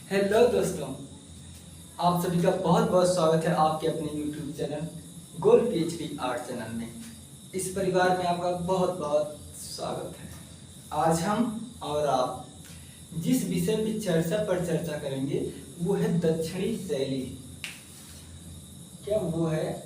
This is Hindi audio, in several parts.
हेलो दोस्तों, आप सभी का बहुत बहुत स्वागत है आपके अपने YouTube चैनल गोल PhD आर्ट चैनल में। इस परिवार में आपका बहुत बहुत स्वागत है। आज हम और आप जिस विषय की चर्चा पर चर्चा करेंगे वो है दक्षिणी शैली। क्या वो है?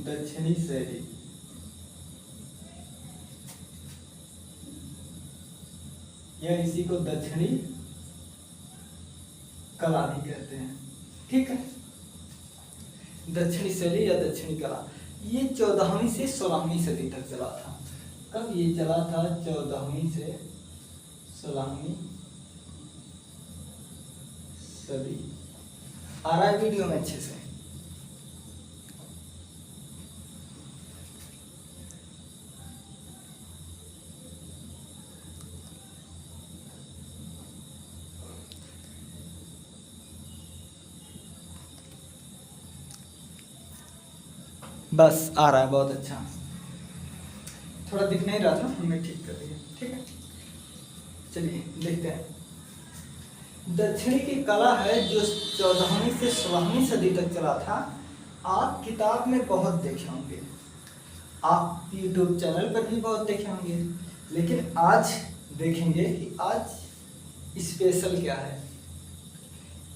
दक्षिणी शैली। या इसी को दक्षिणी कला भी कहते हैं। ठीक है, दक्षिणी शैली या दक्षिणी कला ये 14वीं से 16वीं सदी तक चला था। कब ये चला था? 14वीं से 16वीं सदी। आ रहा है वीडियो में अच्छे से? बस आ रहा है, बहुत अच्छा। थोड़ा दिख नहीं रहा था, हमने ठीक कर दिया। ठीक है, चलिए देखते हैं। दक्षिणी की कला है जो 14वीं से 16वीं सदी तक चला था। आप किताब में बहुत देखे होंगे, आप YouTube चैनल पर भी बहुत देखे होंगे, लेकिन आज देखेंगे कि आज स्पेशल क्या है।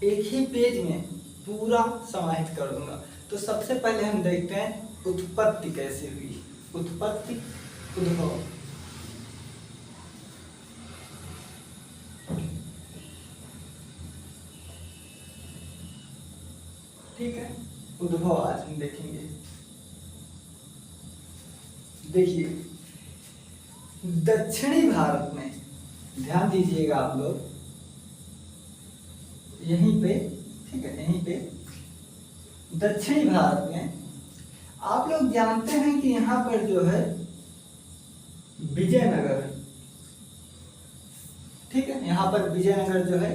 एक ही पेज में पूरा समाहित कर दूंगा। तो सबसे पहले हम देखते हैं उत्पत्ति कैसे हुई। उत्पत्ति, उद्भव। ठीक है, उद्भव आज हम देखेंगे। देखिए, दक्षिणी भारत में, ध्यान दीजिएगा आप लोग, यहीं पे, ठीक है, यहीं पे दक्षिणी भारत में आप लोग जानते हैं कि यहाँ पर जो है विजयनगर, ठीक है, यहाँ पर विजयनगर जो है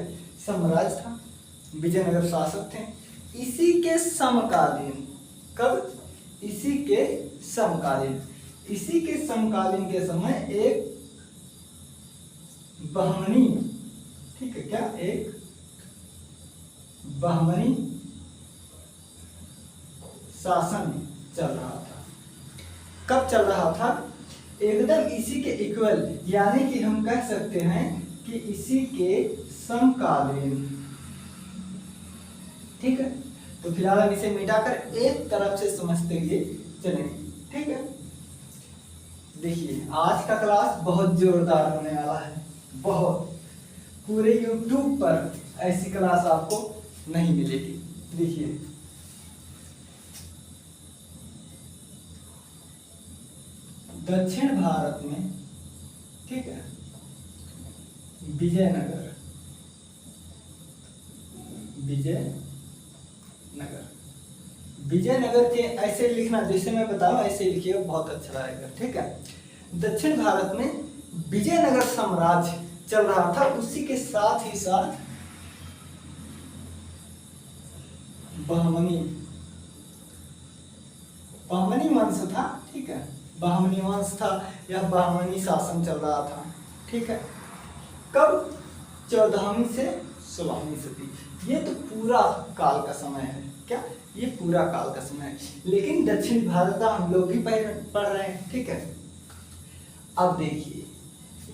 साम्राज्य था, विजयनगर शासक थे। इसी के समकालीन, कब? इसी के समकालीन, इसी के समकालीन के समय एक बहमनी, ठीक है, क्या एक बहमनी शासन चल रहा था। कब चल रहा था? एकदम इसी के इक्वल, यानी कि हम कह सकते हैं कि इसी के समकालीन। ठीक है, तो फिलहाल हम इसे मिटाकर एक तरफ से समझते हुए चलेंगे। ठीक है, देखिए आज का क्लास बहुत जोरदार होने वाला है, बहुत। पूरे YouTube पर ऐसी क्लास आपको नहीं मिलेगी। देखिए, दक्षिण भारत में, ठीक है, विजयनगर, विजयनगर, विजयनगर के ऐसे लिखना जैसे मैं बताऊं ऐसे लिखिए, बहुत अच्छा रहेगा। ठीक है, दक्षिण भारत में विजयनगर साम्राज्य चल रहा था। उसी के साथ ही साथ बहमनी वंश था। ठीक है, बहमनी वंश था या बहमनी शासन चल रहा था। ठीक है, कब? 14वीं से 16वीं सदी। ये तो पूरा काल का समय है। क्या? ये पूरा काल का समय है, लेकिन दक्षिण भारत का हम लोग भी पढ़ रहे हैं। ठीक है, अब देखिए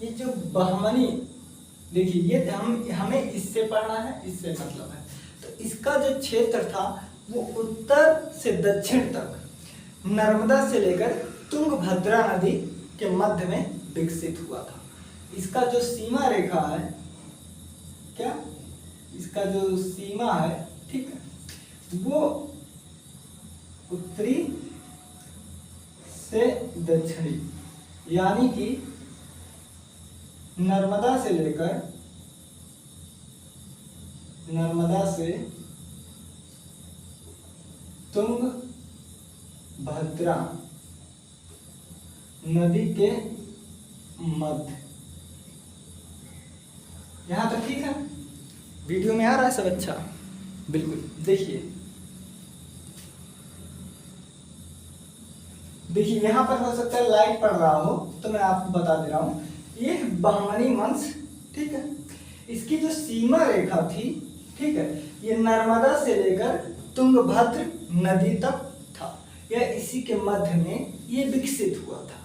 ये जो बहमनी, देखिए ये हमें इससे पढ़ना है, इससे मतलब है। तो इसका जो क्षेत्र था वो उत्तर से दक्षिण तक, नर्मदा से लेकर तुंगभद्रा नदी के मध्य में विकसित हुआ था। इसका जो सीमा रेखा है, क्या? इसका जो सीमा है, ठीक है, वो उत्तरी से दक्षिणी, यानी कि नर्मदा से लेकर, नर्मदा से तुंगभद्रा नदी के मध्य। यहां तक ठीक है? वीडियो में आ रहा है सब? अच्छा, बिल्कुल देखिए यहाँ पर हो सकता है लाइट पड़ रहा हो, तो मैं आपको बता दे रहा हूँ। ये बहमनी वंश, ठीक है, इसकी जो सीमा रेखा थी, ठीक है, ये नर्मदा से लेकर तुंगभद्र नदी तक था, या इसी के मध्य में ये विकसित हुआ था।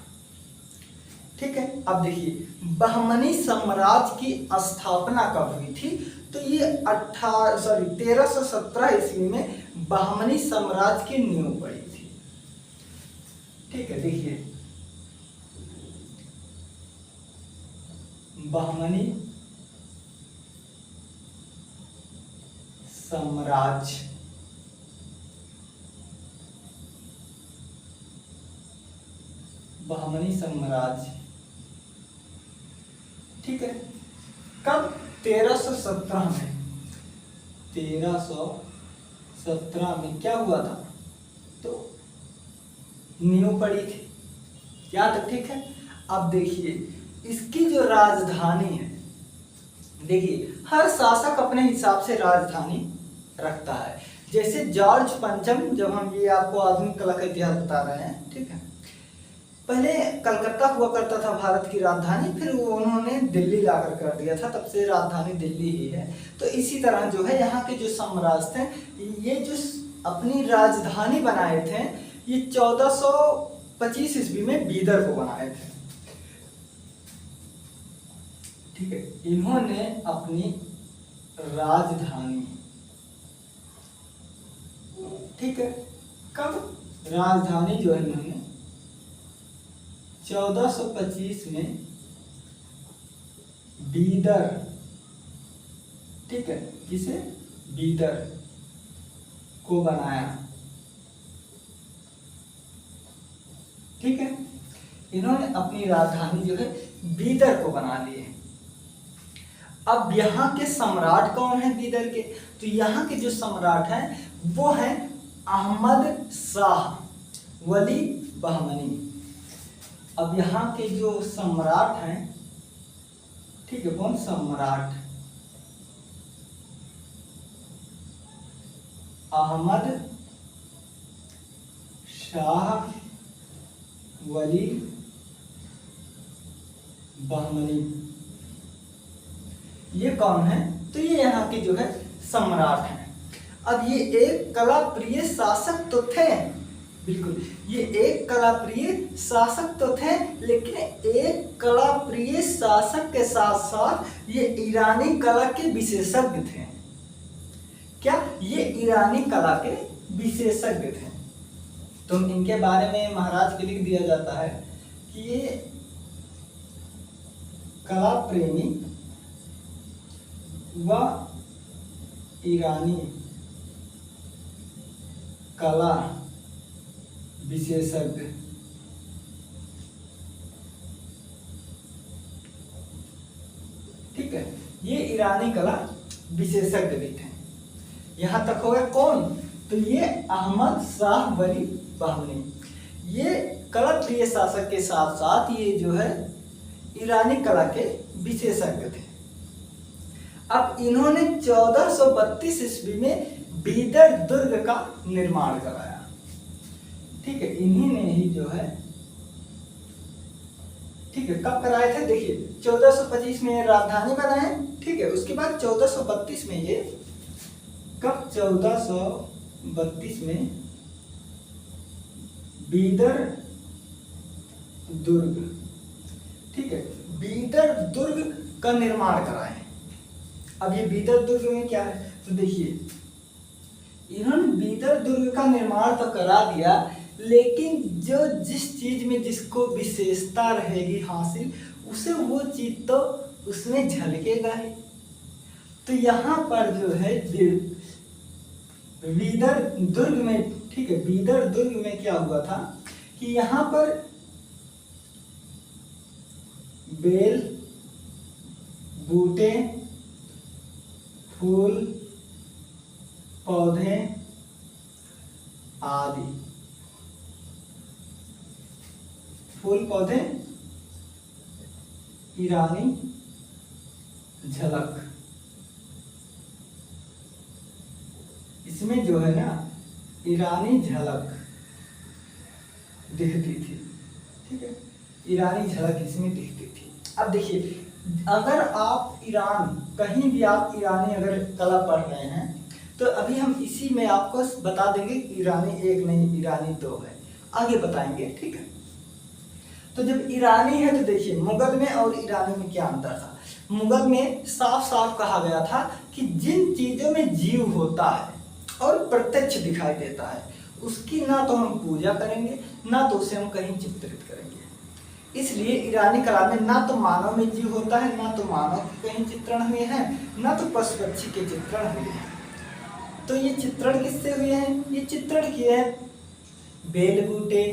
ठीक है, अब देखिए बहमनी साम्राज्य की स्थापना कब हुई थी, तो ये 1317 ईस्वी में बहमनी साम्राज्य की नींव पड़ी थी। ठीक है, देखिए बहमनी साम्राज्य, बहमनी साम्राज्य, ठीक है, कब 1317 में, 1317 में क्या हुआ था, तो नींव पड़ी थी, याद तक, ठीक है। अब देखिए इसकी जो राजधानी है, देखिए हर शासक अपने हिसाब से राजधानी रखता है। जैसे जॉर्ज पंचम, जब हम ये आपको आधुनिक कला का इतिहास बता रहे हैं, ठीक है, पहले कलकत्ता हुआ करता था भारत की राजधानी, फिर वो उन्होंने दिल्ली लाकर कर दिया था, तब से राजधानी दिल्ली ही है। तो इसी तरह जो है यहाँ के जो साम्राज्य थे, ये जो अपनी राजधानी बनाए थे, ये 1425 ईस्वी में बीदर को बनाए थे। ठीक है, इन्होंने अपनी राजधानी, ठीक है, कब राजधानी जो है इन्होंने 1425 में बीदर, ठीक है, किसे, बीदर को बनाया। ठीक है, इन्होंने अपनी राजधानी जो है बीदर को बना ली है। अब यहाँ के सम्राट कौन है बीदर के, तो यहाँ के जो सम्राट हैं वो हैं अहमद शाह वली बहमनी। अब यहाँ के जो सम्राट हैं, ठीक है, कौन, सम्राट अहमद शाह वली बहमनी, ये कौन है, तो ये यहाँ के जो है सम्राट हैं। अब ये एक कला प्रिय शासक तो थे, बिल्कुल, ये एक कला प्रिय शासक तो थे, लेकिन एक कला प्रिय शासक के साथ साथ ये ईरानी कला के विशेषज्ञ थे। क्या, ये ईरानी कला के विशेषज्ञ थे। तो इनके बारे में महाराज को लिख दिया जाता है कि ये कला प्रेमी व ईरानी कला विशेषज्ञ। ठीक है, ये ईरानी कला विशेषज्ञ भी थे। यहां तक हो गया कौन, तो ये अहमद शाह वली बहमनी, ये कला प्रिय शासक के साथ साथ ये जो है ईरानी कला के विशेषज्ञ थे। अब इन्होंने 1432 ईस्वी में बीदर दुर्ग का निर्माण कराया। ठीक है, इन्हीं ने ही जो है, ठीक है, कब कराए थे, देखिए 1425 में राजधानी बनाए, ठीक है, उसके बाद 1432 में ये, कब, 1432 में बीदर दुर्ग, ठीक है, बीदर दुर्ग का निर्माण कराए। अब ये बीदर दुर्ग में क्या है, तो देखिए इन्होंने बीदर दुर्ग का निर्माण तो करा दिया, लेकिन जो जिस चीज में जिसको विशेषता रहेगी हासिल, उसे वो चीज तो उसमें झलकेगा ही। तो यहाँ पर जो है बीदर दुर्ग में, ठीक है, बीदर दुर्ग में क्या हुआ था कि यहाँ पर बेल, बूटे, फूल, पौधे आदि, फूल पौधे, ईरानी झलक, इसमें जो है ना ईरानी झलक दिखती थी, ठीक है, ईरानी झलक इसमें दिखती थी। अब देखिए, अगर आप ईरान, कहीं भी आप ईरानी अगर कला पढ़ रहे हैं तो अभी हम इसी में आपको बता देंगे ईरानी एक नहीं ईरानी दो है, आगे बताएंगे, ठीक है। तो जब ईरानी है तो देखिए मुगल में और ईरानी में क्या अंतर था। मुगल में साफ साफ कहा गया था कि जिन चीजों में जीव होता है और प्रत्यक्ष दिखाई देता है उसकी ना तो हम पूजा करेंगे ना तो उसे हम कहीं चित्रित करेंगे। इसलिए ईरानी कला में ना तो मानव में जीव होता है, ना तो मानव के कहीं चित्रण हुए हैं, ना तो पशु पक्षी के चित्रण हुए हैं। तो ये चित्रण किससे हुए हैं? ये चित्रण किए हैं बेल बूटे,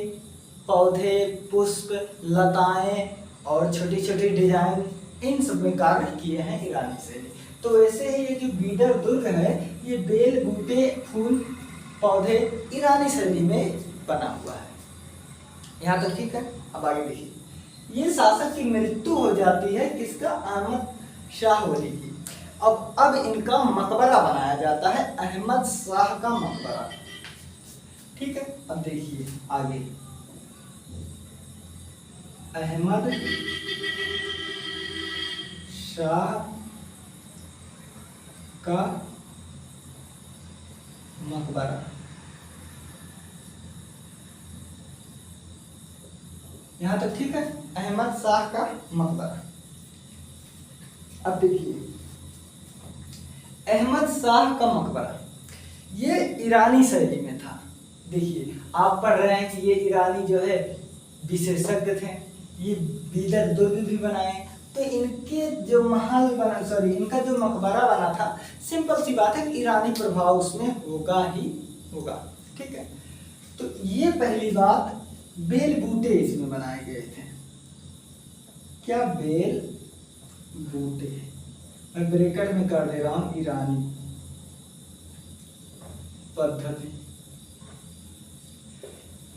पौधे, पुष्प, लताएं और छोटी छोटी डिजाइन, इन सब में कार्य किए हैं ईरानी से। तो वैसे ही ये जो बीदर दुर्ग है ये बेल बूटे, फूल, पौधे ईरानी शैली में बना हुआ है। यहाँ तक ठीक है। अब आगे देखिए, ये शासक की मृत्यु हो जाती है किसका? अहमद शाह वली की। अब इनका मकबरा बनाया जाता है, अहमद शाह का मकबरा, ठीक है। अब देखिए आगे, अहमद शाह का मकबरा, यहां तक ठीक है, अहमद शाह का मकबरा। अब देखिए, अहमद शाह का मकबरा ये ईरानी शैली में था। देखिए आप पढ़ रहे हैं कि ये ईरानी जो है विशेषज्ञ थे, ये बीदर दुर्ग भी बनाए, तो इनके जो महल बना, सॉरी इनका जो मकबरा बना था, सिंपल सी बात है कि ईरानी प्रभाव उसमें होगा ही होगा, ठीक है। तो ये पहली बात, बेल बूटे इसमें बनाए गए थे। क्या? बेल बूटे। मैं ब्रैकेट में कर दे रहा हूं, ईरानी पद्धति,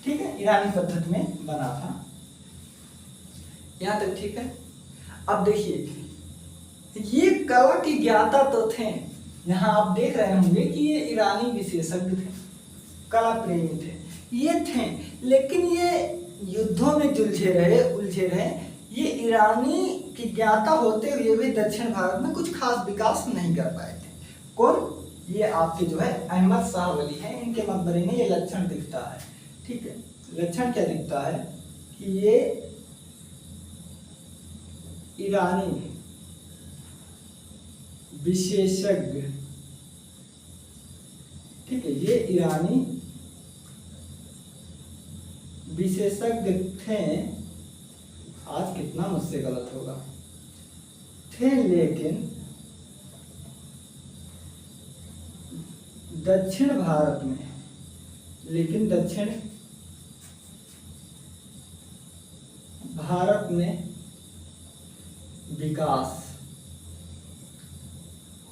ठीक है, ईरानी पद्धति में बना था। यहां तक ठीक है। अब देखिए, ये कला के ज्ञाता तो थे, यहाँ आप देख रहे होंगे कि ये ईरानी विशेषज्ञ थे, कला प्रेमी थे, ये थे, लेकिन ये युद्धों में उलझे रहे। ये ईरानी के ज्ञाता होते हुए भी दक्षिण भारत में कुछ खास विकास नहीं कर पाए थे। कौन? ये आपके जो है अहमद शाह वली है, इनके मकबरे में ये लक्षण दिखता है, ठीक है। लक्षण क्या दिखता है कि ये ईरानी विशेषज्ञ, ठीक है, ये ईरानी विशेषज्ञ थे। आज कितना मुझसे गलत होगा, थे, लेकिन दक्षिण भारत में, दक्षिण भारत में विकास,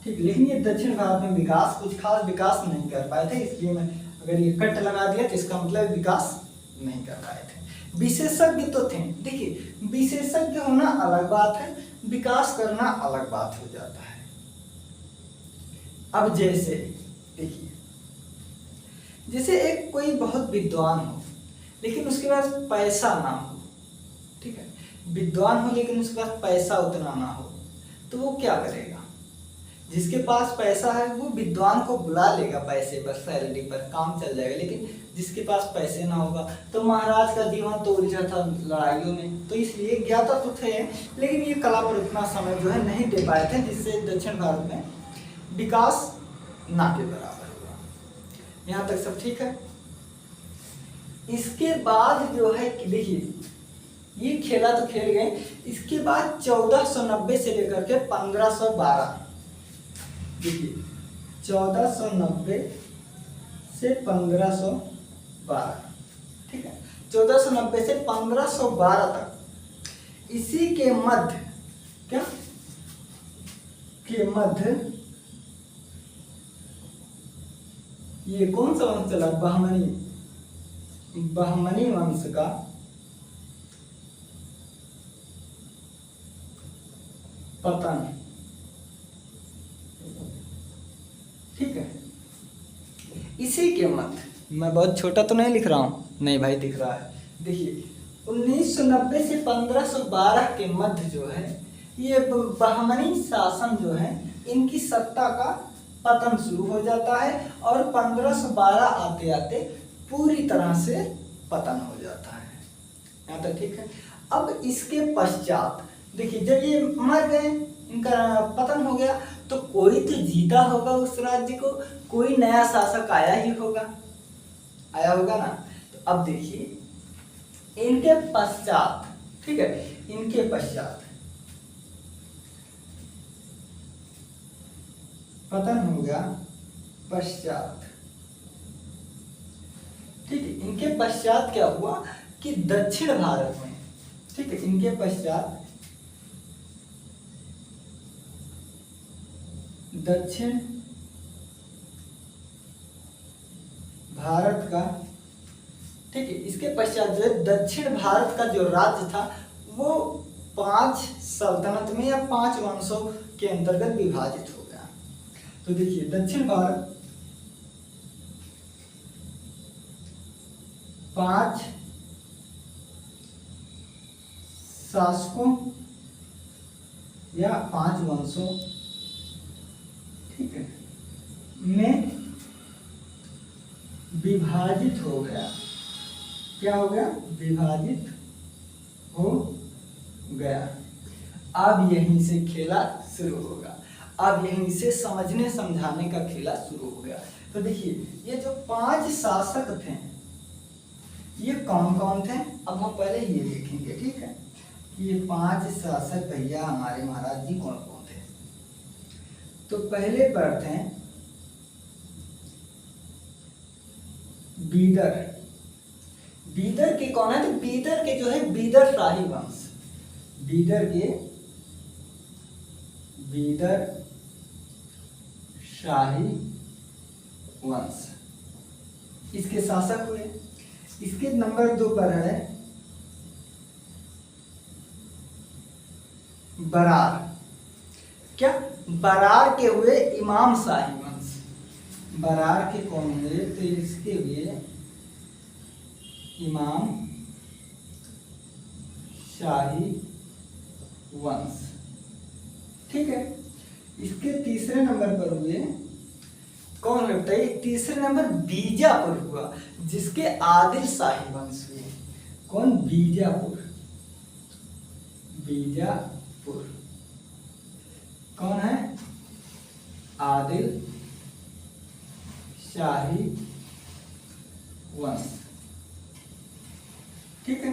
ठीक, लेकिन ये दक्षिण भारत में विकास, कुछ खास विकास नहीं कर पाए थे। इसलिए मैं अगर ये कट लगा दिया तो इसका मतलब विकास नहीं कर पाए थे। विशेषज्ञ तो थे। देखिए, विशेषज्ञ होना अलग बात है, विकास करना अलग बात हो जाता है। अब जैसे देखिए, जैसे एक कोई बहुत विद्वान हो लेकिन उसके पास पैसा ना हो, ठीक है, विद्वान हो लेकिन उसके पास पैसा उतना ना हो, तो वो क्या करेगा? जिसके पास पैसा है वो विद्वान को बुला लेगा पैसे पर, सैलरी पर, काम चल जाएगा। लेकिन जिसके पास पैसे ना होगा, तो महाराज का जीवन तो उलझा था लड़ाइयों में, तो इसलिए ज्ञाता तो थे, लेकिन ये कला पर उतना समय जो है नहीं दे पाए थे, जिससे दक्षिण भारत में विकास ना के बराबर हुआ। यहाँ तक सब ठीक है। इसके बाद जो है कि देखिए, ये खेला तो खेल गए, इसके बाद 1490 से लेकर के 1512, देखिए 1490 से 1512, ठीक है, 1490 से 1512 तक, इसी के मध्य, क्या के मध्य ये कौन सा वंश चला? बहमनी वंश का पतन, ठीक है। इसी के मध्य, मैं बहुत छोटा तो नहीं लिख रहा हूँ, नहीं भाई दिख रहा है, देखिए 1990 से 1512 के मध्य जो है ये बहमनी शासन जो है इनकी सत्ता का पतन शुरू हो जाता है और 1512 आते आते पूरी तरह से पतन हो जाता है। यहाँ तक ठीक है। अब इसके पश्चात देखिए जब ये मर गए, इनका पतन हो गया, तो कोई तो जीता होगा उस राज्य को, कोई नया शासक आया ही होगा, आया होगा ना। तो अब देखिए इनके पश्चात, ठीक है, इनके पश्चात पतन हो गया, पश्चात, ठीक है, इनके पश्चात क्या हुआ कि दक्षिण भारत में, ठीक है, इनके पश्चात दक्षिण भारत का, ठीक है, इसके पश्चात जो है दक्षिण भारत का जो राज्य था वो 5 सल्तनत में या 5 वंशों के अंतर्गत विभाजित हो गया। तो देखिए दक्षिण भारत 5 शासकों या 5 वंशों, ठीक है, में विभाजित हो गया। क्या हो गया? विभाजित हो गया। अब यहीं से खेला शुरू होगा, अब यहीं से समझने समझाने का खेला शुरू हो गया। तो देखिए ये जो 5 शासक थे ये कौन कौन थे, अब हम पहले ये देखेंगे, ठीक है, ये 5 शासक भैया हमारे महाराज जी कौन कौन थे। तो पहले पर थे बीदर। बीदर के कौन है? तो बीदर के जो है बीदर शाही वंश, बीदर के बीदर शाही वंश इसके शासक हुए। इसके नंबर 2 पर है बरार। क्या? बरार के हुए इमाम शाही वंश। बरार के कौन हुए? तो इसके हुए इमाम शाही वंश, ठीक है। इसके तीसरे नंबर पर हुए कौन है बताइए? तीसरे नंबर बीजापुर हुआ, जिसके आदिल शाही वंश हुए। कौन? बीजापुर। बीजापुर कौन है? आदिल शाही वंश, ठीक है।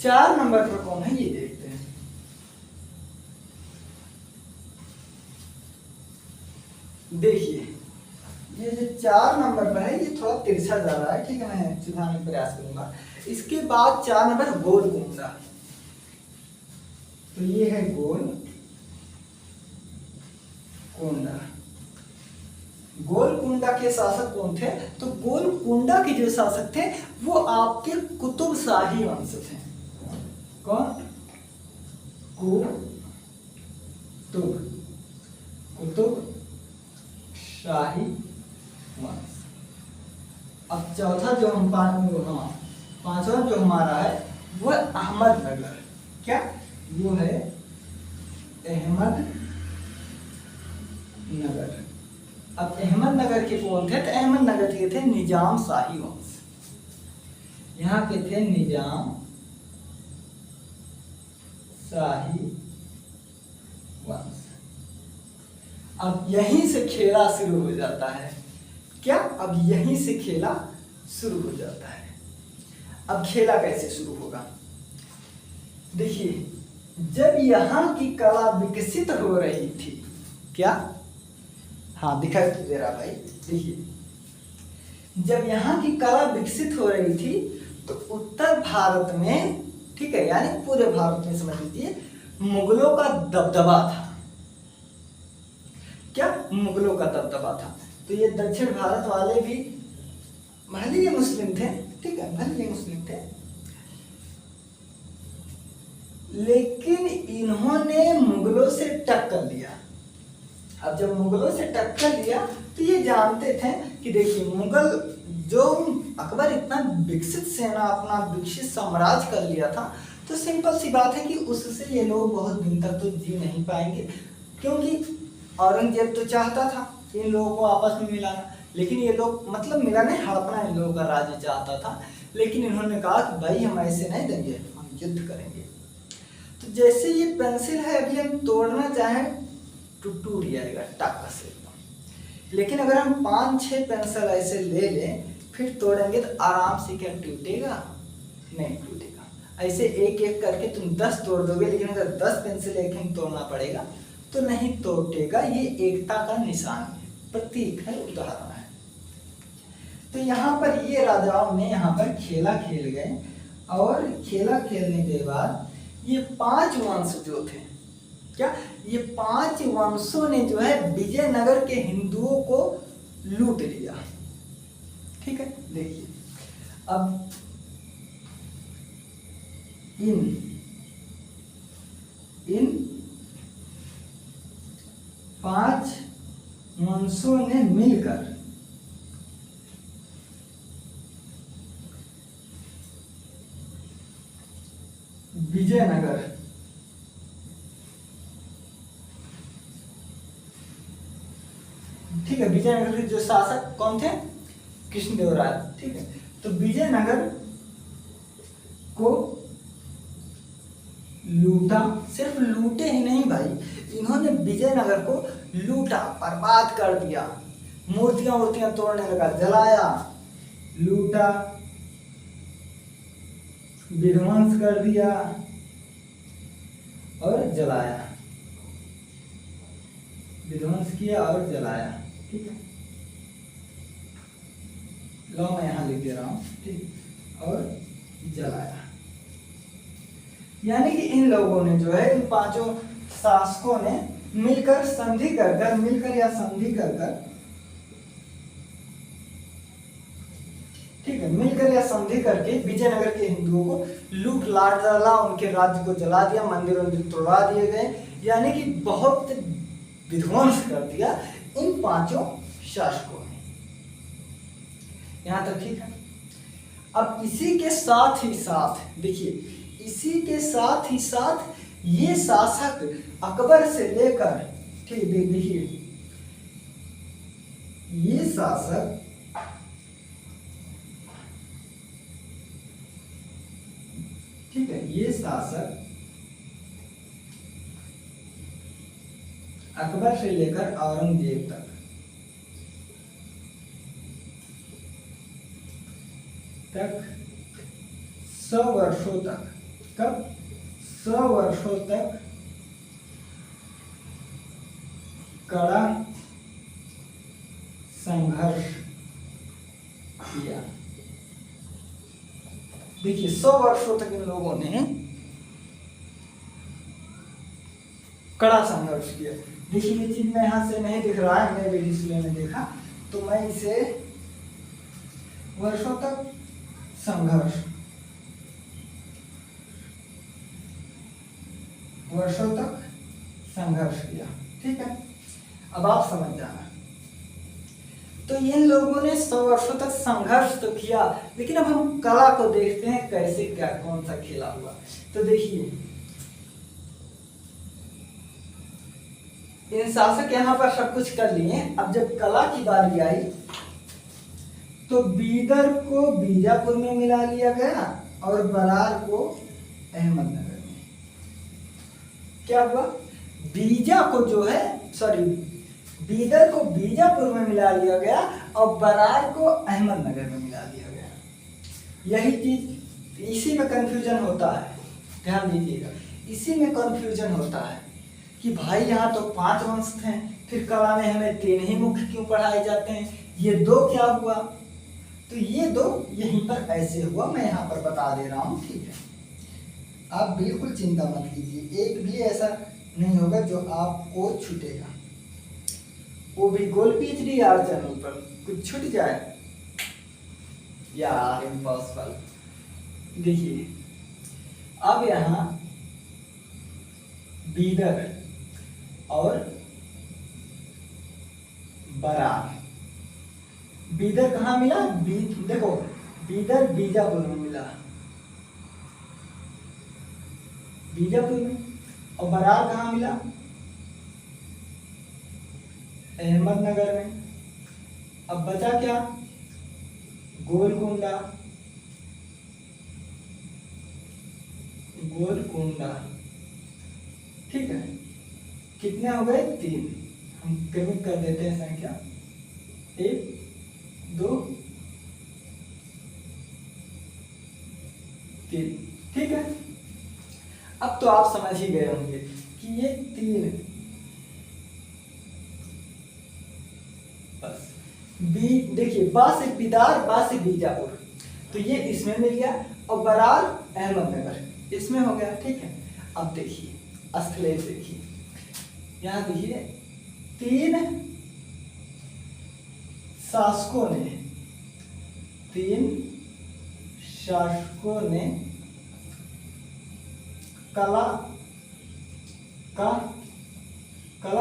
4 नंबर पर कौन है ये देखते हैं। देखिए ये जो 4 नंबर पर है ये थोड़ा तिरछा जा रहा है, ठीक है, मैं सुधारने का प्रयास करूंगा। इसके बाद 4 नंबर गोलकुंडा। तो ये है गोलकुंडा। गोलकुंडा के शासक कौन थे? तो गोलकुंडा के जो शासक थे वो आपके कुतुब शाही वंश थे। कौन? कुतुब शाही वंश। अब चौथा जो हम पांचवा जो हमारा है वो अहमदनगर। क्या? वो है अहमदनगर। अब अहमदनगर के कौन थे? तो अहमदनगर के थे निजाम शाही वंश। यहाँ के थे निजाम शाही वंश। अब यहीं से खेला शुरू हो जाता है। क्या? अब यहीं से खेला शुरू हो जाता है। अब खेला कैसे शुरू होगा? देखिए जब यहाँ की कला विकसित हो रही थी, क्या? हाँ दिखाई दे रहा भाई। देखिए जब यहाँ की कला विकसित हो रही थी तो उत्तर भारत में, ठीक है, यानी पूरे भारत में समझ लीजिए मुगलों का दबदबा था। क्या? मुगलों का दबदबा था। तो ये दक्षिण भारत वाले भी भले ये मुस्लिम थे, ठीक है, भले ये मुस्लिम थे, लेकिन इन्होंने मुगलों से टक्कर लिया। अब जब मुगलों से टक्कर लिया तो ये जानते थे कि देखिए मुगल जो अकबर इतना विकसित सेना अपना विकसित साम्राज्य कर लिया था, तो सिंपल सी बात है कि उससे ये लोग बहुत दिन तक तो जी नहीं पाएंगे, क्योंकि औरंगजेब तो चाहता था इन लोगों को आपस में मिलाना, लेकिन ये लोग मतलब मिलाने हड़पना इन लोगों का राज्य चाहता था। लेकिन इन्होंने कहा कि भाई हम ऐसे नहीं देंगे, हम युद्ध करेंगे। तो जैसे ये पेंसिल है अभी हम तोड़ना चाहें तो टूट जाएगा टक्का से एकदम, लेकिन अगर हम 5-6 पेंसिल ऐसे ले लें फिर तोड़ेंगे तो आराम से क्या टूटेगा? नहीं टूटेगा। ऐसे एक एक करके तुम 10 तोड़ दोगे, लेकिन अगर 10 पेंसिल एक ही तोड़ना पड़ेगा तो नहीं टूटेगा। ये एकता का निशान है, प्रतीक है, उदाहरण है। तो यहाँ पर ये राजाओं ने यहाँ पर खेला खेल गए, और खेला खेलने के बाद ये 5 वंश जो थे, क्या ये 5 वंशों ने जो है विजयनगर के हिंदुओं को लूट लिया। ठीक है, देखिए अब इन 5 वंशों ने मिलकर विजयनगर ठीक है, विजयनगर के जो शासक कौन थे? कृष्णदेवराय। ठीक है, तो विजयनगर को लूटा। सिर्फ लूटे ही नहीं भाई, इन्होंने विजयनगर को लूटा, बर्बाद कर दिया, मूर्तियां तोड़ने लगा, जलाया, लूटा, विध्वंस कर दिया और जलाया, विध्वंस किया और जलाया। ठीक है, लो मैं यहां लिख दे रहा हूं, ठीक, और जलाया। यानी कि इन लोगों ने जो है, इन 5 शासकों ने मिलकर संधि कर मिलकर या संधि कर ठीक है, मिलकर या संधि करके विजयनगर के हिंदुओं को लूट लाट डाला, उनके राज्य को जला दिया, मंदिर तोड़वा दिए गए, यानी कि बहुत विध्वंस कर दिया इन 5 शासकों ने। यहां तक ठीक है। अब इसी के साथ ही साथ देखिए, इसी के साथ ही साथ ये शासक अकबर से लेकर, ठीक देखिए, ये शासक ठीक है, ये शासक अकबर से लेकर औरंगजेब तक 100 वर्षों तक, कब 100 वर्षों तक कड़ा संघर्ष किया। देखिए 100 वर्षों तक इन लोगों ने कड़ा संघर्ष किया। देखिए ये चीज में यहां से नहीं दिख रहा है, मैं भी डिस्प्ले में देखा तो मैं इसे वर्षों तक संघर्ष, वर्षों तक संघर्ष किया। ठीक है, अब आप समझ जाना। तो इन लोगों ने 100 वर्षों तक संघर्ष तो किया, लेकिन अब हम कला को देखते हैं कैसे क्या कौन सा खेला हुआ। तो देखिए इन शासक यहाँ पर सब कुछ कर लिए। अब जब कला की बारी आई तो बीदर को बीजापुर में मिला लिया गया और बरार को अहमदनगर में। क्या हुआ? बीजा को जो है बीदर को बीजापुर में मिला लिया गया और बरार को अहमदनगर में मिला दिया गया। यही चीज, इसी में कंफ्यूजन होता है, ध्यान दीजिएगा, इसी में कंफ्यूजन होता है कि भाई यहाँ तो 5 वंश थे, फिर कला में हमें 3 ही मुख्य क्यों पढ़ाए जाते हैं, ये 2 क्या हुआ? तो ये 2 यहीं पर ऐसे हुआ, मैं यहाँ पर बता दे रहा हूँ। ठीक है, आप बिल्कुल चिंता मत कीजिए, एक भी ऐसा नहीं होगा जो आपको छूटेगा, वो भी गोल PhD यार चैनल पर कुछ छूट जाए यार, इम्पॉसिबल। देखिए अब यहाँ बीदर और बरार। बीदर कहाँ मिला? देखो बीदर बीजापुर में मिला, बीजापुर में। और बरार कहाँ मिला? अहमदनगर में। अब बचा क्या? गोलकुंडा, गोलकुंडा। ठीक है, कितने हो गए? 3। हम क्रमिक कर देते हैं संख्या, 1 2 3। ठीक है, अब तो आप समझ ही गए होंगे कि ये 3 बस। देखिए बा से बिदार, बा से बीजापुर, तो ये इसमें मिल गया। और बरार अहमदनगर इसमें हो गया। ठीक है, अब देखिए स्थलेश देखिए, यहाँ देखिए 3 शासकों ने, 3 शासकों ने कला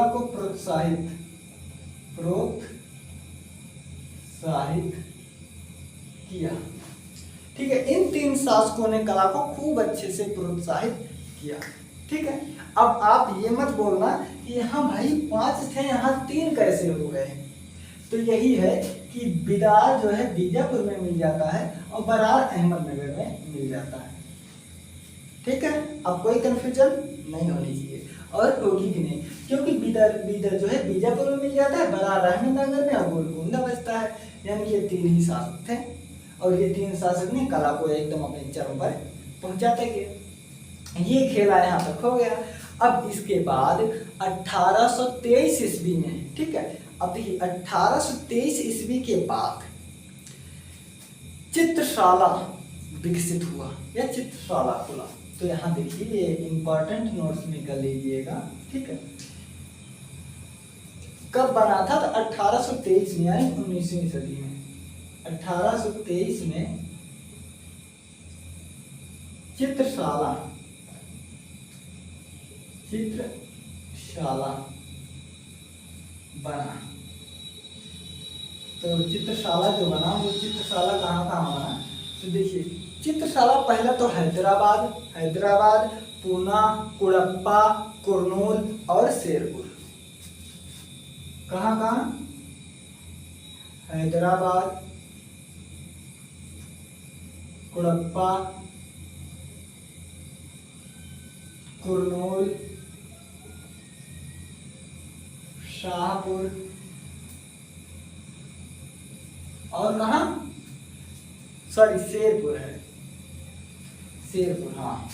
को प्रोत्साहित किया। ठीक है, इन 3 शासकों ने कला को खूब अच्छे से प्रोत्साहित किया। ठीक है, अब आप ये मत बोलना कि यहाँ भाई 5 थे, यहाँ 3 कैसे हो गए। तो यही है कि बिदार जो है बीजापुर में मिल जाता है और बरार अहमदनगर में मिल जाता है। ठीक है, अब कोई कंफ्यूजन नहीं होनी चाहिए और होगी भी नहीं, क्योंकि बीदर जो है बीजापुर में मिल जाता है, बरार अहमदनगर में, और गोलकुंडा बचता है। यानी कि ये 3 ही शासक थे और ये 3 शासक ने कला को एकदम अपने चरम पर पहुंचाते गए। ये खेला यहाँ तक हो गया। अब इसके बाद 1823 ईस्वी में, ठीक है, अब देखिए 1823 ईस्वी के बाद चित्रशाला विकसित हुआ या चित्रशाला खुला। तो यहाँ देखिए ये इंपॉर्टेंट नोट्स में कर लीजिएगा। ठीक है, कब बना था? तो 1823 में, यानी 19वीं सदी में। 1823 में चित्रशाला बना। तो चित्रशाला जो बना, वो चित्रशाला कहाँ बना? तो देखिए चित्रशाला पहला तो हैदराबाद, पूना, कुड़प्पा, कुरनूल और शेरपुर। कहाँ? हैदराबाद, कुड़प्पा, कुरनूल, शाहपुर और कहाँ? सॉरी शेरपुर है, शेरपुर, हाँ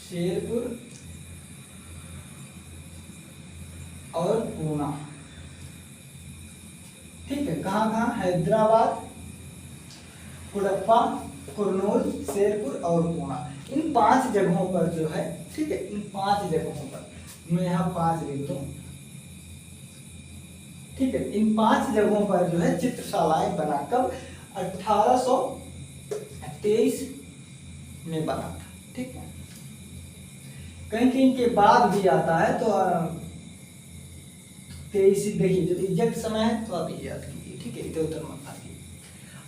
शेरपुर और पूना। ठीक है, कहाँ? हैदराबाद, कुड़प्पा, कुरनूल, शेरपुर और पूना। इन 5 जगहों पर जो है, ठीक है, इन 5 जगहों पर मैं यहाँ 5 लिख दूं। ठीक है, इन 5 जगहों पर जो है चित्रशालाएं बना। कब? 1823 में बना था। ठीक है, कहीं के बाद भी आता है तो 23 देखिए, जब एग्जैक्ट समय है तो आप याद कीजिए। ठीक है, इधर उधर मत आइए।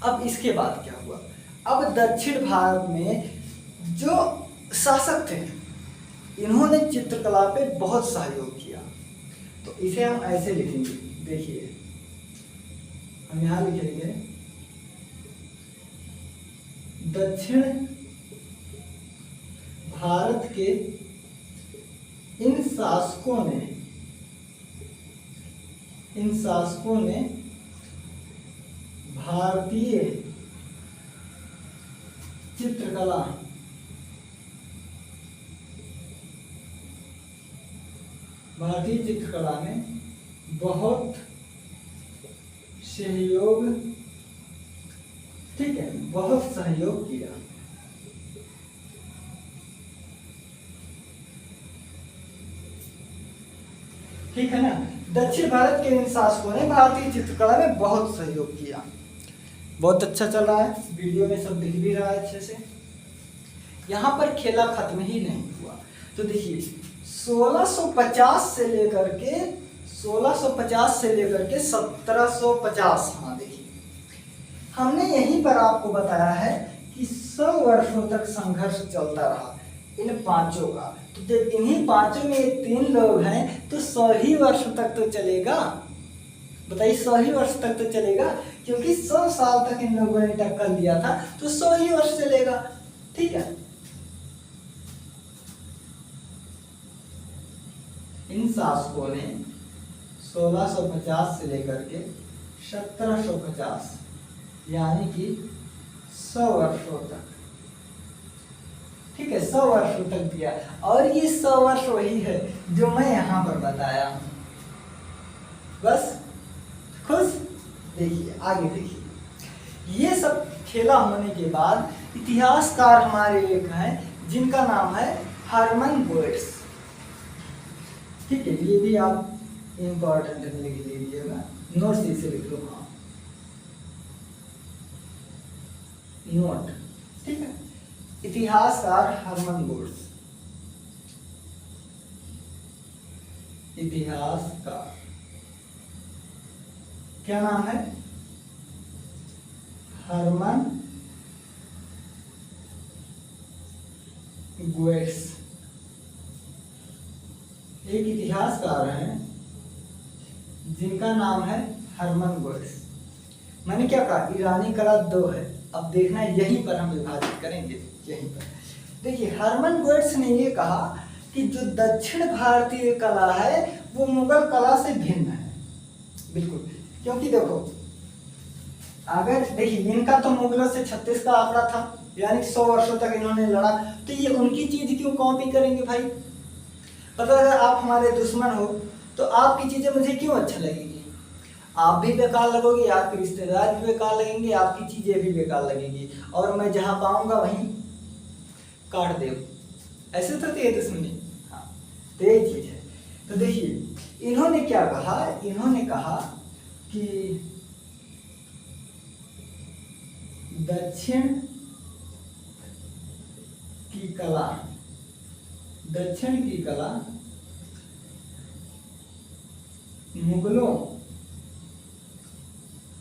अब इसके बाद क्या हुआ? अब दक्षिण भारत में जो शासक थे, इन्होंने चित्रकला पे बहुत सहयोग किया। तो इसे हम ऐसे लिखेंगे, देखिए हम यहाँ लिखेंगे दक्षिण भारत के इन शासकों ने भारतीय चित्रकला में बहुत सहयोग, ठीक है, बहुत सहयोग किया। ठीक है ना, दक्षिण भारत के इन शासकों ने भारतीय चित्रकला में बहुत सहयोग किया। बहुत अच्छा चल रहा है, वीडियो में सब दिख भी रहा है अच्छे से। यहाँ पर खेला खत्म ही नहीं हुआ। तो देखिए 1650 से लेकर के 1650 से लेकर के 1750। हाँ देखिए, हमने यहीं पर आपको बताया है कि 100 वर्षों तक संघर्ष चलता रहा इन पांचों का। तो जब इन्हीं पांचों में 3 लोग हैं तो 100 ही वर्ष तक तो चलेगा। बताइए, 100 ही वर्ष तक तो चलेगा, क्योंकि 100 साल तक इन लोगों ने टक्कर दिया था, तो 100 ही वर्ष चलेगा। ठीक है, इन शासकों ने 1650 से लेकर के 1750 यानी कि 100 वर्षों तक, ठीक है, 100 वर्षों तक दिया। और ये 100 वर्ष वही है जो मैं यहाँ पर बताया हूँ। बस खुश। देखिए आगे, देखिए ये सब खेला होने के बाद इतिहासकार हमारे एक हैं जिनका नाम है हर्मन गोएट्स। ठीक है, ये भी आप इम्पोर्टेंट है, लिख लीजिएगा, नोट्स इसे लिख लो। हाँ, नोट। ठीक है, इतिहासकार हर्मन गोएट्स, इतिहासकार क्या नाम है? हर्मन गोएट्स। एक इतिहासकार हैं जिनका नाम है हर्मन गोएट्स। मैंने क्या कहा, ईरानी कला 2 है। अब देखना यहीं पर हम विभाजित करेंगे, यहीं पर। देखिए, हर्मन गोएट्स ने ये कहा कि जो दक्षिण भारतीय कला है वो मुगल कला से भिन्न है। बिल्कुल, क्योंकि देखो, अगर देखिए इनका तो मुगलों से 36 का आंकड़ा था, यानी 100 वर्षों तक इन्होंने लड़ा, तो ये उनकी चीज क्यों कॉपी करेंगे भाई? मतलब अगर आप हमारे दुश्मन हो तो आपकी चीजें मुझे क्यों अच्छा लगेगी? आप भी बेकार लगोगे, आपके रिश्तेदार भी बेकार लगेंगे, आपकी चीजें भी बेकार लगेगी, और मैं जहां पाऊंगा वहीं काट दे। ऐसे तो ये दुश्मनी। हाँ, तो यही चीज है। तो देखिए इन्होंने क्या कहा, इन्होंने कहा कि दक्षिण की कला, दक्षिण की कला मुगलों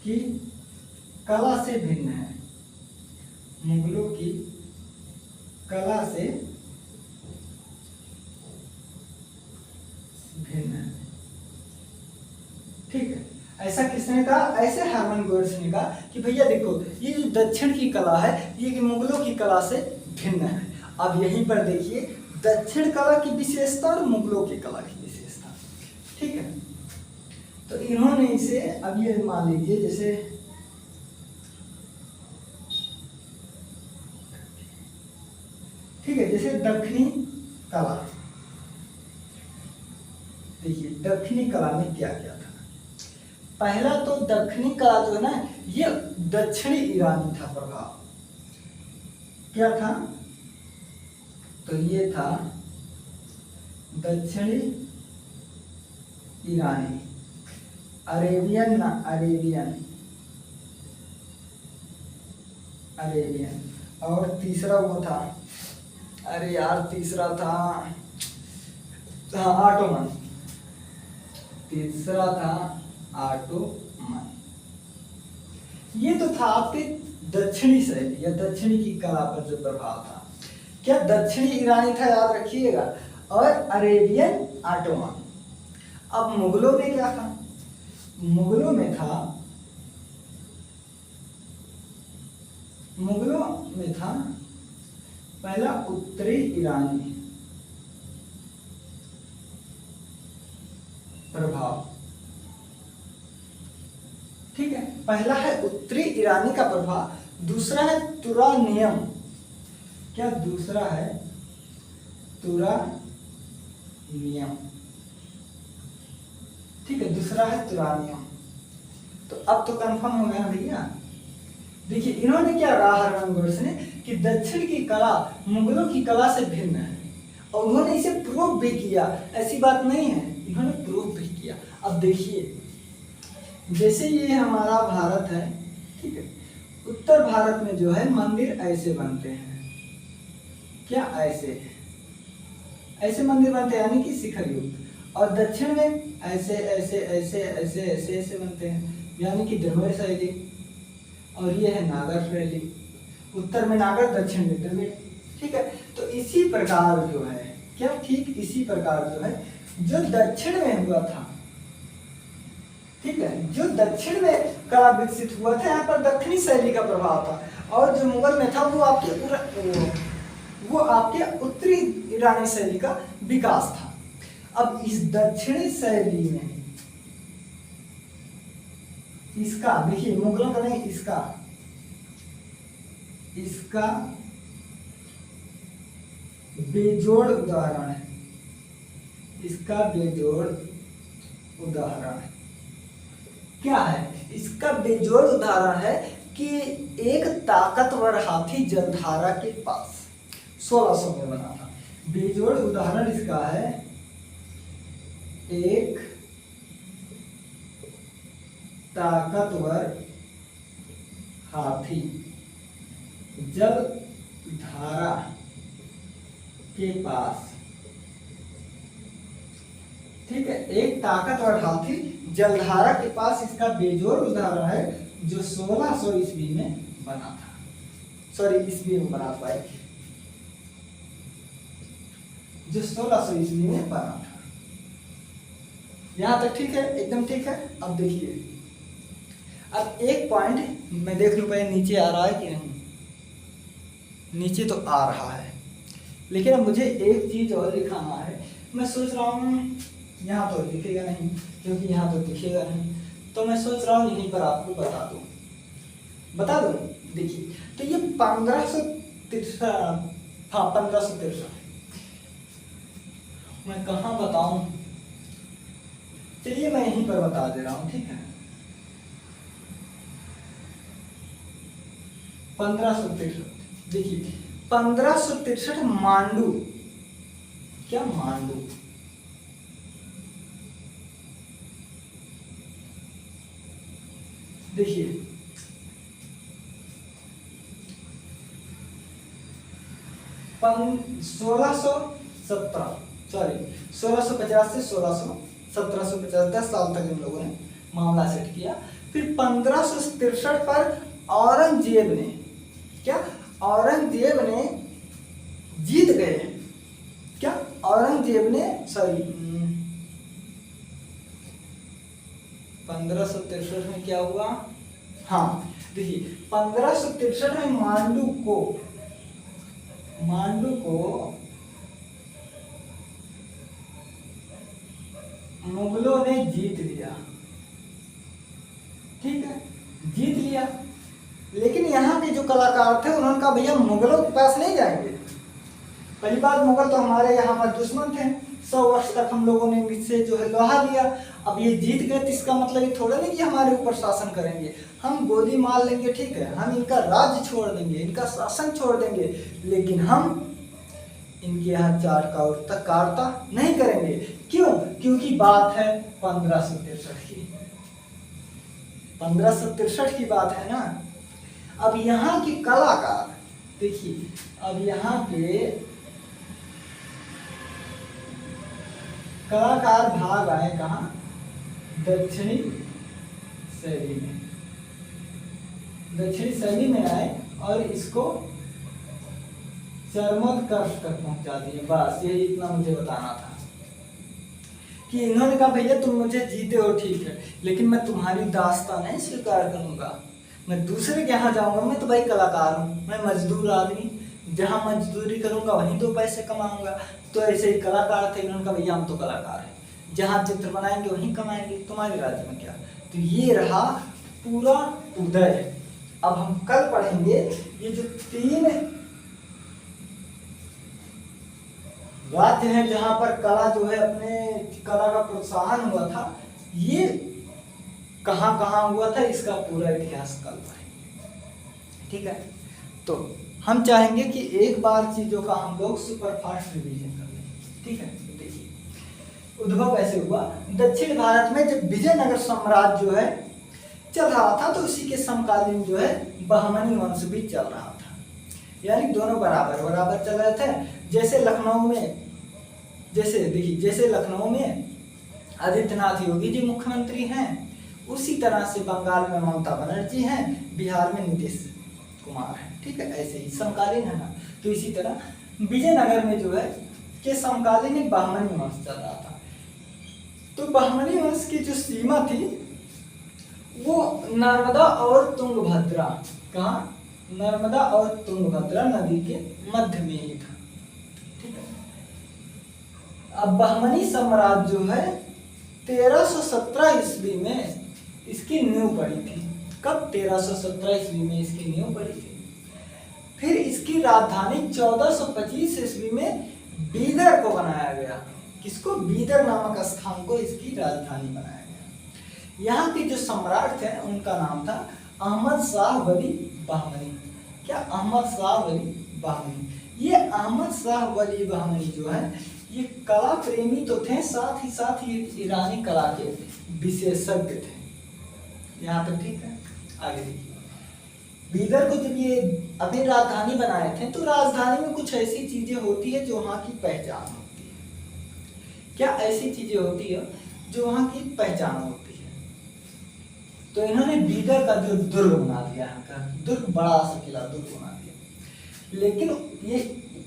की कला से भिन्न है, मुगलों की कला से भिन्न है। ठीक है, ऐसा किसने कहा? ऐसे हर्मन गोएट्स ने कहा कि भैया देखो, ये जो दक्षिण की कला है ये कि मुगलों की कला से भिन्न है। अब यहीं पर देखिए दक्षिण कला की विशेषता और मुगलों की कला की विशेषता। ठीक है, तो इन्होंने इसे, अब ये मान लीजिए जैसे ठीक है, जैसे दक्षिणी कला। देखिए दक्षिणी कला में क्या क्या था। पहला तो दक्षिणी कला जो है ना, ये दक्षिणी ईरानी था प्रभाव। क्या था? तो ये था दक्षिणी ईरानी, अरेबियन ना, अरेबियन, अरेबियन। और तीसरा वो था, अरे यार तीसरा था, हाँ, ऑटोमन। तीसरा था ऑटोमन। ये तो था आपके दक्षिणी शैली या दक्षिणी की कला पर जो प्रभाव था। क्या दक्षिणी ईरानी था, याद रखिएगा, और अरेबियन, ऑटोमन। अब मुगलों में क्या था? मुगलों में था, मुगलों में था पहला उत्तरी ईरानी प्रभाव। ठीक है, पहला है उत्तरी ईरानी का प्रभाव, दूसरा है तुरानियम। क्या दूसरा है? तुरानियम। ठीक है, दूसरा है तुरानियम। तो अब तो कंफर्म हो गया भैया। देखिए इन्होंने क्या कहा हर्मन गोएट्स ने कि दक्षिण की कला मुगलों की कला से भिन्न है, और उन्होंने इसे प्रूव भी किया। ऐसी बात नहीं है, इन्होंने प्रूव भी किया। अब देखिए जैसे ये हमारा भारत है, ठीक है, उत्तर भारत में जो है मंदिर ऐसे बनते हैं। क्या ऐसे? ऐसे मंदिर बनते हैं, यानी कि शिखर युक्त। और दक्षिण में ऐसे ऐसे ऐसे ऐसे ऐसे ऐसे बनते हैं, यानी कि द्रविड़ शैली। और ये है नागर शैली, उत्तर में नागर दक्षिण में द्रविड़। ठीक है, तो इसी प्रकार जो है क्या, ठीक इसी प्रकार जो है जो दक्षिण में हुआ था, ठीक है, जो दक्षिण में कला विकसित हुआ था, यहाँ पर दक्षिणी शैली का प्रभाव था। और जो मुगल में था वो आपके उत्तरी ईरानी शैली का विकास था। अब इस दक्षिणी शैली में इसका, देखिए मुगलों का नहीं, इसका बेजोड़ उदाहरण है, इसका बेजोड़ उदाहरण क्या है? इसका बेजोड़ उदाहरण है कि एक ताकतवर हाथी जलधारा के पास 1600 में बना था। बेजोड़ उदाहरण इसका है एक ताकतवर हाथी जलधारा के पास, ठीक है, एक ताकतवर हाथी जलधारा के पास इसका बेजोड़ उदाहरण है जो 1600 ईस्वी में बना था, सॉरी ईस्वी में बना था, जो 1600 ईस्वी में बना था। यहां तक ठीक है, एकदम ठीक है। अब देखिए, अब एक पॉइंट मैं देख लूं पहले नीचे आ रहा है कि नहीं। नीचे तो आ रहा है, लेकिन अब मुझे एक चीज और दिखाना है। मैं सोच रहा हूँ यहाँ तो दिखेगा नहीं, क्योंकि यहाँ तो दिखेगा नहीं, तो मैं सोच रहा हूँ यहीं पर आपको बता दूँ। देखिए, तो ये 1563, हाँ 1563, मैं कहाँ बताऊं, चलिए मैं यहीं पर बता दे रहा हूँ, ठीक है। 1563, देखिए 1563 मांडू, क्या मांडू, देखिए 1650 से 1750, 10 साल तक इन लोगों ने मामला सेट किया। फिर 1563 पर औरंगजेब ने, क्या औरंगजेब ने जीत गए, क्या औरंगजेब ने, सॉरी 1563 में क्या हुआ, हाँ देखिए 1563 में मांडू को मुगलों ने जीत लिया, ठीक है, जीत लिया। लेकिन यहाँ के जो कलाकार थे उन्होंने कहा भैया मुगलों के पास नहीं जाएंगे। पहली बात, मुगल तो हमारे यहाँ पर दुश्मन थे, 100 वर्ष तक हम लोगों ने इनसे जो है लोहा लिया। अब ये जीत गए तो इसका मतलब ये थोड़ा नहीं कि हमारे ऊपर शासन करेंगे, हम गोली मार लेंगे, ठीक है, हम इनका राज्य छोड़ देंगे, इनका शासन छोड़ देंगे, लेकिन हम इनके यहाँ चाट का उठता काटता नहीं करेंगे। क्यों? क्योंकि बात है 1563 की, 1563 की बात है ना। अब यहाँ के कलाकार देखिए, अब यहाँ के कलाकार भाग आए कहाँ, दक्षिणी शैली में, दक्षिणी शैली में आए और इसको चरमोत्कर्ष तक पहुंचा दिए। बस यही इतना मुझे बताना था कि इन्होंने कहा भैया तुम मुझे जीते हो ठीक है, लेकिन मैं तुम्हारी दास्तान नहीं स्वीकार करूंगा, मैं दूसरे के यहाँ जाऊंगा। मैं तो भाई कलाकार हूँ, मैं मजदूर आदमी, जहाँ मजदूरी करूंगा वहीं 2 पैसे कमाऊंगा। तो ऐसे ही कलाकार थे, इन्होंने कहा भैया हम तो कलाकार हैं, जहाँ चित्र बनाएंगे वहीं कमाएंगे, तुम्हारे राज्य में क्या। तो ये रहा पूरा उदय। अब हम कल पढ़ेंगे ये जो 3 राज्य हैं जहां पर कला जो है अपने कला का प्रोत्साहन हुआ था, ये कहां कहां हुआ था, इसका पूरा इतिहास कल पढ़ेंगे, ठीक है। तो हम चाहेंगे कि एक बार चीजों का हम लोग सुपरफास्ट रिवीजन कर लें, ठीक है। देखिए उद्भव कैसे हुआ। दक्षिण भारत में जब विजयनगर साम्राज्य जो है चल रहा था, तो उसी के समकालीन जो है बहमनी वंश भी चल रहा था, यानी दोनों बराबर बराबर चल रहे थे। जैसे लखनऊ में, जैसे देखिए, जैसे लखनऊ में आदित्यनाथ योगी जी मुख्यमंत्री हैं। उसी तरह से बंगाल में ममता बनर्जी हैं, बिहार में नीतीश कुमार हैं। ठीक है, ऐसे ही समकालीन है ना। तो इसी तरह विजयनगर में जो है कि समकालीन एक बहमनी वंश चल रहा था। तो बहमनी वंश की जो सीमा थी वो नर्मदा और तुंगभद्रा, कहाँ, नर्मदा और तुंगभद्रा नदी के मध्य में ही था। ठीक है, अब बहमनी साम्राज्य जो है 1317 ईस्वी में इसकी नींव पड़ी थी। कब? 1317 ईस्वी में इसकी नींव पड़ी थी। फिर इसकी राजधानी 1425 ईस्वी में बीदर को बनाया गया। किसको? बीदर नामक स्थान को इसकी राजधानी बनाया गया। यहाँ के जो सम्राट थे उनका नाम था अहमद शाह वली बहमनी। क्या? अहमद शाह वली बहमनी। ये अहमद शाह वली बहमनी जो है ये कला प्रेमी तो थे, साथ ही ईरानी कला के विशेषज्ञ थे। यहाँ तक ठीक है। आगे देखिए, बीदर को जब ये अपनी राजधानी बनाए थे तो राजधानी में कुछ ऐसी चीजें होती है जो वहाँ की पहचान होती है। क्या ऐसी चीजें होती है जो वहाँ की पहचान होती है? तो इन्होंने बीदर का जो दुर्ग बना दिया, यहाँ का दुर्ग, बड़ा सा किला दुर्ग बना दिया। लेकिन ये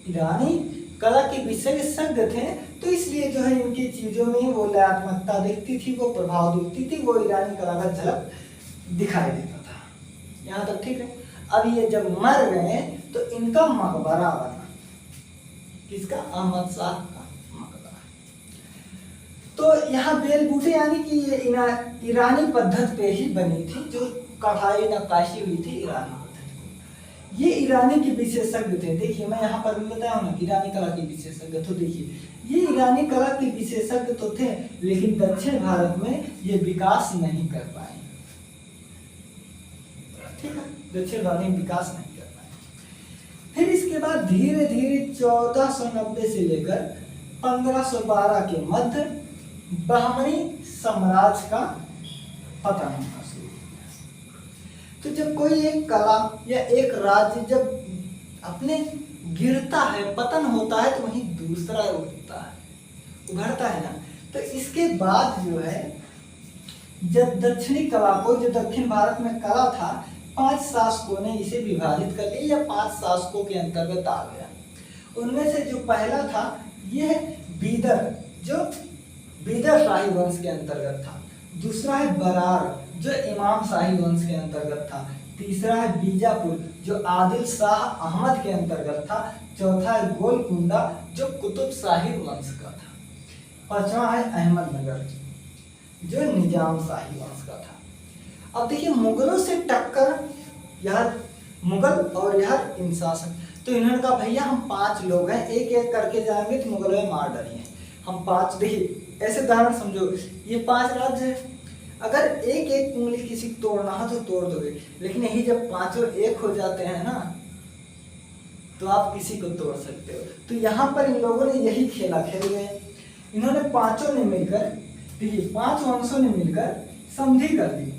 ईरानी कला के विशेषज्ञ थे तो इसलिए जो है इनकी चीजों में वो लयात्मकता दिखती थी, वो प्रभाव दिखती थी, वो ईरानी कला का झलक दिखाई देता था। यहाँ तक ठीक है। अब ये जब मर गए तो इनका मकबरा बना। किसका? अहमद शाह का मकबरा। तो यहाँ बेलबूटे यानी कि ये ईरानी पद्धति पे ही बनी थी, जो कढ़ाई नक्काशी हुई थी ईरानी पद्धति। ये ईरानी के विशेषज्ञ थे। देखिए मैं यहाँ पर भी बताया हूँ ना ईरानी कला के विशेषज्ञ। तो देखिए ये ईरानी कला के विशेषज्ञ तो थे, लेकिन दक्षिण भारत में ये विकास नहीं कर पाए। ठीक है, दक्षिण भारत में विकास नहीं कर पाए। फिर इसके बाद धीरे धीरे 1490 से लेकर 1512 के मध्य बहमनी साम्राज्य का पतन होना शुरू हुआ। तो जब कोई एक कला या एक राज्य जब अपने गिरता है, पतन होता है, तो वहीं दूसरा उठता है, उभरता है ना। तो इसके बाद जो है जब दक्षिणी कला को, जो दक्षिण भारत में कला था, 5 शासकों ने इसे विभाजित कर लिया या 5 शासकों के अंतर्गत आ गया। उनमें से जो पहला था यह बीदर, जो बीदर शाही वंश के अंतर्गत था। दूसरा है बरार, जो इमाम शाही वंश के अंतर्गत था। तीसरा है बीजापुर, जो आदिल शाह अहमद के अंतर्गत था। चौथा है गोलकुंडा, जो कुतुब शाही वंश का था। पांचवा है अहमदनगर, जो निजाम शाही वंश का था। अब देखिए मुगलों से टक्कर, यह मुगल और यह इन शासक। तो इन्होंने कहा भैया हम 5 लोग हैं, एक एक करके जाएंगे तो मुगलों में मार डालेंगे। हम 5, देखिए ऐसे उदाहरण समझो, ये 5 राज्य है। अगर एक एक उंगली किसी को तोड़ना हो तो तोड़ दोगे, लेकिन यही जब 5 एक हो जाते हैं ना, तो आप किसी को तोड़ सकते हो। तो यहाँ पर इन लोगों ने यही खेला खेल गए। इन्होंने 5 ने मिलकर, देखिए 5 वंशों ने मिलकर संधि कर दी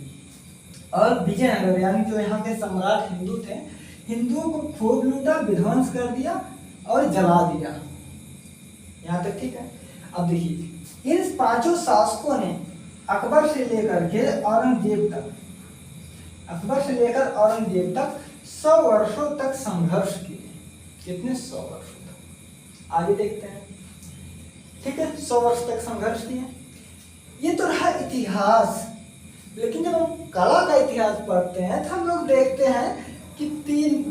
और विजयनगर यानी जो यहाँ के सम्राट हिंदू थे, हिंदुओं को खूब लूटा, विध्वंस कर दिया और जला दिया। यहाँ तक ठीक है। अब देखिए इन 5 शासकों ने अकबर से लेकर के औरंगजेब तक, अकबर से लेकर औरंगजेब तक 100 वर्षों तक संघर्ष किए। कितने? 100 वर्षों तक। आगे देखते हैं। ठीक है, 100 वर्ष तक संघर्ष किए। ये तो रहा इतिहास। लेकिन जब हम कला का इतिहास पढ़ते हैं तो हम लोग देखते हैं कि 3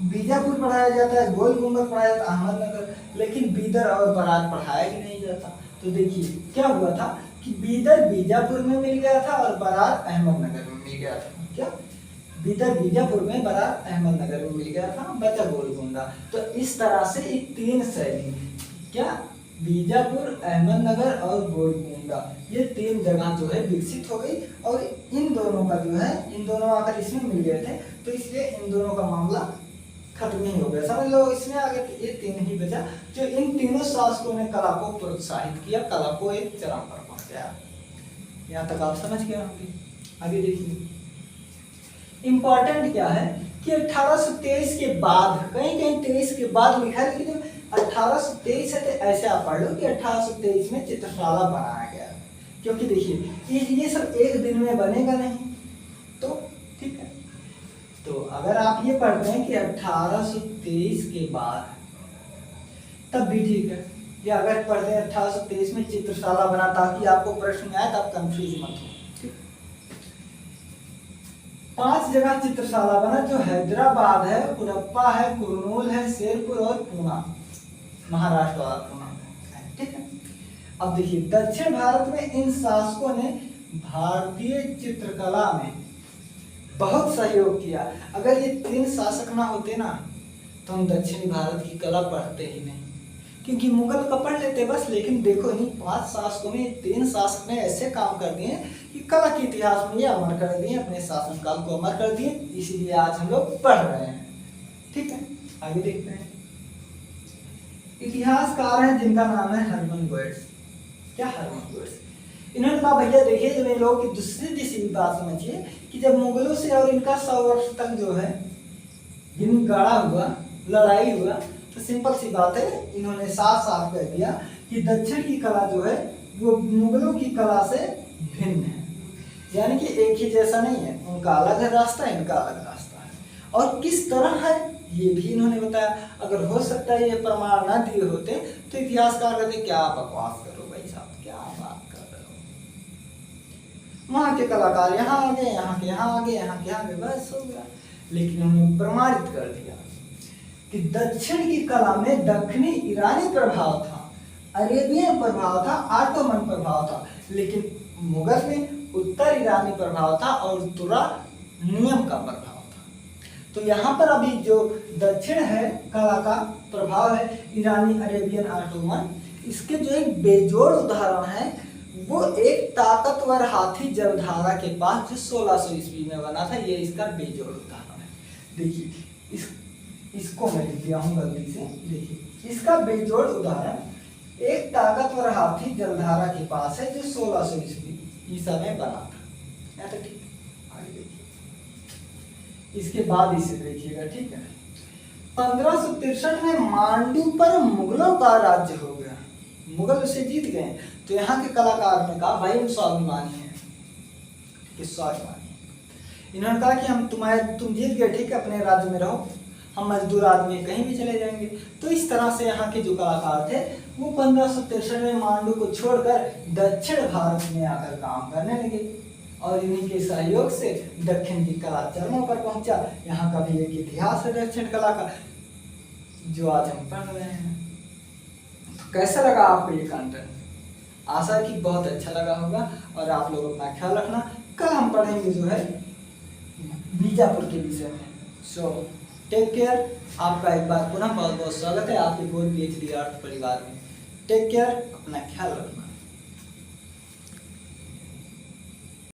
बीजापुर पढ़ाया जाता है, गोल गुम्बद पढ़ाया जाता है, अहमदनगर, लेकिन बीदर और बरार पढ़ाया ही नहीं जाता। तो देखिए क्या हुआ था कि बीदर बीजापुर में मिल गया था और बरार अहमदनगर में मिल गया था। क्या? बीदर बीजापुर में, बरार अहमदनगर में मिल गया था, बचा गोलकुंडा। तो इस तरह से एक 3 शैली, क्या, बीजापुर, अहमदनगर और गोलकुंडा, ये 3 जगह जो है विकसित हो गई। और इन दोनों का जो है, इन दोनों आकर इसमें मिल गए थे, तो इसलिए इन दोनों का मामला खत्म ही हो गया। समझ लो इसमें आगे ये 3 ही बचा, जो इन तीनों शासकों ने कला को प्रोत्साहित किया, कला को एक चरम पर पहुंचाया। यहाँ तक आप समझ गए होंगे। आगे देखिए इंपॉर्टेंट क्या है कि 1823 के बाद, कहीं कहीं 23 के बाद लिखा है, लेकिन 1823 है तो ऐसे आप पढ़ लो कि 1823 में चित्रशाला बनाया गया। क्योंकि देखिए ये सब एक दिन में बनेगा नहीं, तो ठीक है। तो अगर आप ये पढ़ते हैं कि 1823 के बाद, तब भी ठीक है। या अगर पढ़ते हैं 1823 में चित्रशाला बना, ताकि आपको प्रश्न में आए तो आप कंफ्यूज मत हो। 5 जगह चित्रशाला बना, जो हैदराबाद है, कुरप्पा है, कुरनूल है, शेरपुर और पूना, महाराष्ट्र वाला पूना, ठीक है। अब देखिए दक्षिण भारत में इन शासकों ने भारतीय चित्रकला में बहुत सहयोग किया। अगर ये 3 शासक ना होते ना, तो हम दक्षिणी भारत की कला पढ़ते ही नहीं, क्योंकि मुगल का पढ़ लेते बस। लेकिन देखो इन्हीं 5 शासकों में 3 शासक ने ऐसे काम कर दिए कि कला के इतिहास में ये अमर कर दिए, अपने शासनकाल को अमर कर दिए। इसीलिए आज हम लोग पढ़ रहे हैं, ठीक है। आगे देखते हैं। इतिहासकार हैं जिनका नाम है हरमन गोइट्स। क्या हरमन गोइट्स? इन्होंने कहा भैया देखिए, जब इन लोगों की दूसरी बात समझिए कि जब मुगलों से और इनका 100 वर्ष तक जो है दिन गाड़ा हुआ, लड़ाई हुआ, तो सिंपल सी बात है, इन्होंने साफ साफ कह दिया कि दक्षिण की कला जो है वो मुगलों की कला से भिन्न है, यानी कि एक ही जैसा नहीं है। उनका अलग है रास्ता, इनका अलग रास्ता है। और किस तरह है ये भी इन्होंने बताया। अगर हो सकता है ये प्रमाण ना दिए होते तो इतिहासकार कहते क्या बकवास करो भाई साहब, क्या बात कर रहे हो, वहां के कलाकार यहाँ आ गए, यहाँ के यहाँ आ गए, यहाँ के यहाँ गए, बस हो गया। लेकिन उन्होंने प्रमाणित कर दिया कि दक्षिण की कला में दक्षिणी ईरानी प्रभाव था, अरेबियन प्रभाव था, ऑटोमन प्रभाव था, लेकिन मुगल में उत्तर ईरानी प्रभाव था और तुरानियम का प्रभाव था। तो यहाँ पर अभी जो दक्षिण है कला का प्रभाव है ईरानी, अरेबियन, ऑटोमन, इसके जो एक बेजोड़ उदाहरण है वो एक ताकतवर हाथी जलधारा के पास जो 1600 ईस्वी में बना था, ये इसका बेजोड़ उदाहरण है। देखिए इसको मैं लिख दिया हूँ गलती से। देखिए इसका बेजोड़ उदाहरण एक ताकतवर हाथी जलधारा के पास है जो 1600 ईसा में बना था। तो ठीक, आगे देखिए। इसके बाद इसे देखिएगा, ठीक है। 1563 में मांडू पर मुगलों का राज्य हो गया, मुगल उसे जीत गए। तो यहाँ के कलाकार ने कहा भाई हम स्वाभिमानी हैं, स्वाभिमानी। इन्होंने कहा कि हम तुम जीत गए, ठीक है, अपने राज्य में रहो, हम मजदूर आदमी कहीं भी चले जाएंगे। तो इस तरह से यहाँ के जो कलाकार थे वो 1563 में मांडू को छोड़कर दक्षिण भारत में आकर काम करने लगे और इन्हीं के सहयोग से दक्षिण की कला चरमों पर पहुंचा। यहाँ का भी एक इतिहास है दक्षिण कला का जो आज हम पढ़ रहे हैं। तो कैसा लगा आपको ये कंटेंट? आशा है कि बहुत अच्छा लगा होगा। और आप लोग अपना ख्याल रखना, कल हम पढ़ेंगे जो है बीजापुर के विषय में। So take care. आपका एक बार पुनः बहुत बहुत स्वागत है आपके गोल PhD अर्थ परिवार में। टेक केयर, अपना ख्याल रखना।